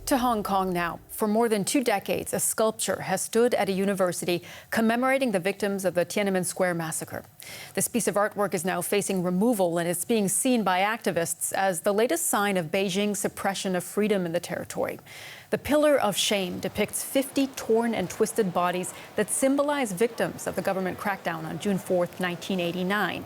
To Hong Kong now. For more than 2 decades, a sculpture has stood at a university commemorating the victims of the Tiananmen Square massacre. This piece of artwork is now facing removal and is being seen by activists as the latest sign of Beijing's suppression of freedom in the territory. The Pillar of Shame depicts 50 torn and twisted bodies that symbolize victims of the government crackdown on June 4th, 1989.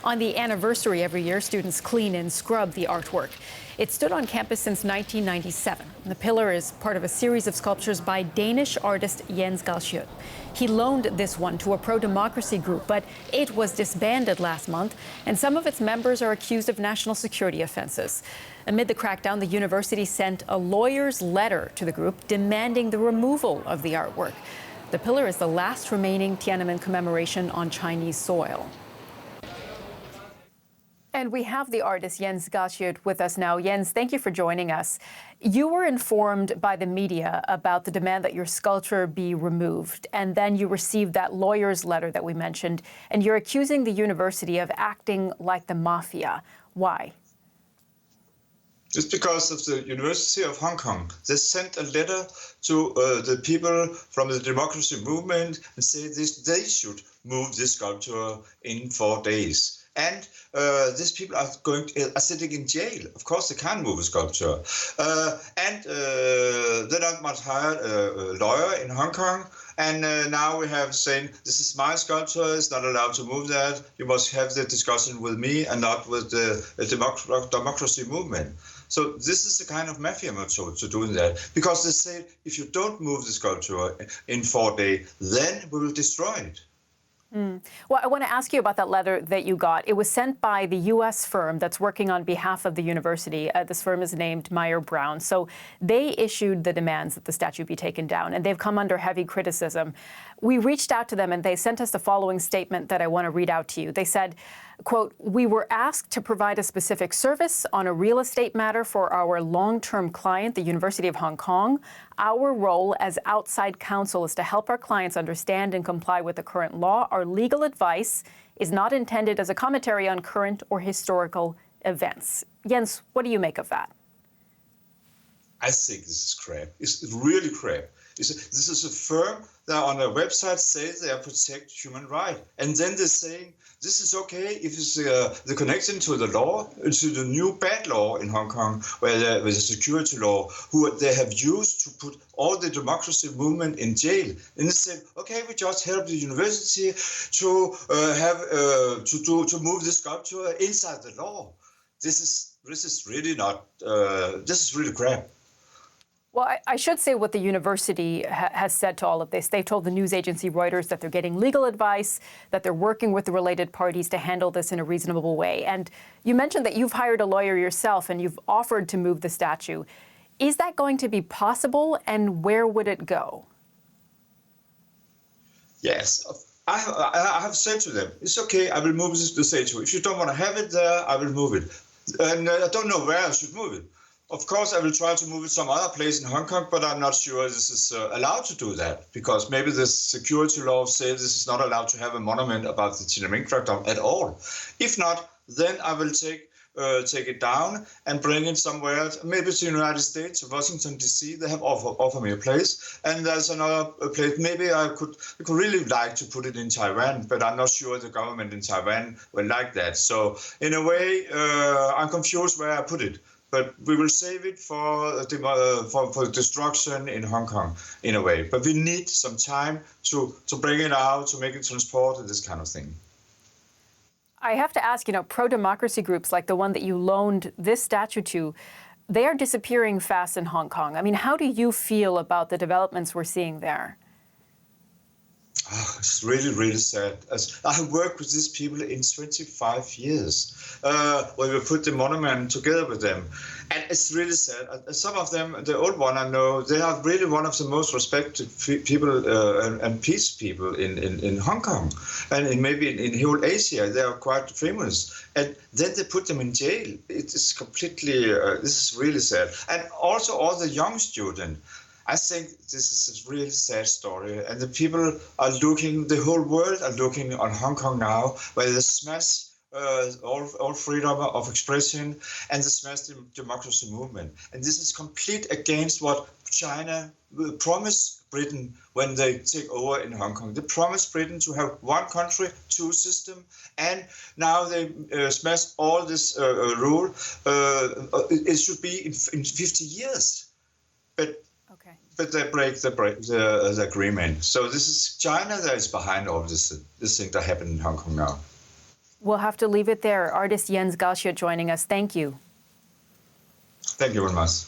On the anniversary every year, students clean and scrub the artwork. It stood on campus since 1997. The pillar is part of a series of sculptures by Danish artist Jens Galschiot. He loaned this one to a pro-democracy group, but it was disbanded last month, and some of its members are accused of national security offenses. Amid the crackdown, the university sent a lawyer's letter to the group demanding the removal of the artwork. The pillar is the last remaining Tiananmen commemoration on Chinese soil. And we have the artist Jens Galschiot with us now. Jens, thank you for joining us. You were informed by the media about the demand that your sculpture be removed, and then you received that lawyer's letter that we mentioned, and you're accusing the university of acting like the mafia. Why? It's because of the University of Hong Kong. They sent a letter to the people from the democracy movement and said they should move this sculpture in 4 days. And these people are sitting in jail. Of course, they can't move a sculpture. They don't must hire a lawyer in Hong Kong. And now we have saying, this is my sculpture, it's not allowed to move that. You must have the discussion with me and not with the democracy movement. So this is the kind of mafia method to do that. Because they say, if you don't move the sculpture in 4 days, then we will destroy it. Well, I want to ask you about that letter that you got. It was sent by the U.S. firm that's working on behalf of the university. This firm is named Meyer Brown. So they issued the demands that the statue be taken down, and they've come under heavy criticism. We reached out to them, and they sent us the following statement that I want to read out to you. They said, quote, "We were asked to provide a specific service on a real estate matter for our long-term client, the University of Hong Kong. Our role as outside counsel is to help our clients understand and comply with the current law. Our legal advice is not intended as a commentary on current or historical events." Jens, what do you make of that? I think this is crap. It's really crap. This is a firm that on their website says they protect human rights. And then they're saying this is okay if it's the connection to the law, to the new bad law in Hong Kong, where there is a security law, who they have used to put all the democracy movement in jail. And they said, okay, we just help the university to move the sculpture inside the law. This is really not. This is really crap. Well, I should say what the university has said to all of this. They told the news agency Reuters that they're getting legal advice, that they're working with the related parties to handle this in a reasonable way. And you mentioned that you've hired a lawyer yourself and you've offered to move the statue. Is that going to be possible, and where would it go? Yes. I have said to them, it's okay, I will move the statue. If you don't want to have it there, I will move it. And I don't know where I should move it. Of course, I will try to move it some other place in Hong Kong, but I'm not sure this is allowed to do that, because maybe the security law says this is not allowed to have a monument about the Tiananmen crackdown at all. If not, then I will take it down and bring it somewhere, maybe to the United States, Washington, D.C. They have offered me a place, and there's another place. Maybe I could really like to put it in Taiwan, but I'm not sure the government in Taiwan will like that. So in a way, I'm confused where I put it. But we will save it for destruction in Hong Kong, in a way. But we need some time to bring it out, to make it transport, and this kind of thing. I have to ask, pro-democracy groups like the one that you loaned this statue to, they are disappearing fast in Hong Kong. I mean, how do you feel about the developments we're seeing there? Oh, it's really, really sad. I have worked with these people in 25 years, when we put the monument together with them. And it's really sad. Some of them, the old one I know, they are really one of the most respected people and peace people in Hong Kong. And maybe in whole Asia, they are quite famous. And then they put them in jail. It is completely, this is really sad. And also all the young students. I think this is a really sad story, and the people are looking, the whole world are looking on Hong Kong now, where they smash all freedom of expression, and the smash democracy movement. And this is complete against what China promised Britain when they take over in Hong Kong. They promised Britain to have one country, two system, and now they smash all this rule. It should be in 50 years, but they break the agreement. So this is China that is behind all this thing that happened in Hong Kong now. We'll have to leave it there. Artist Jens Galschiot joining us. Thank you. Thank you very much.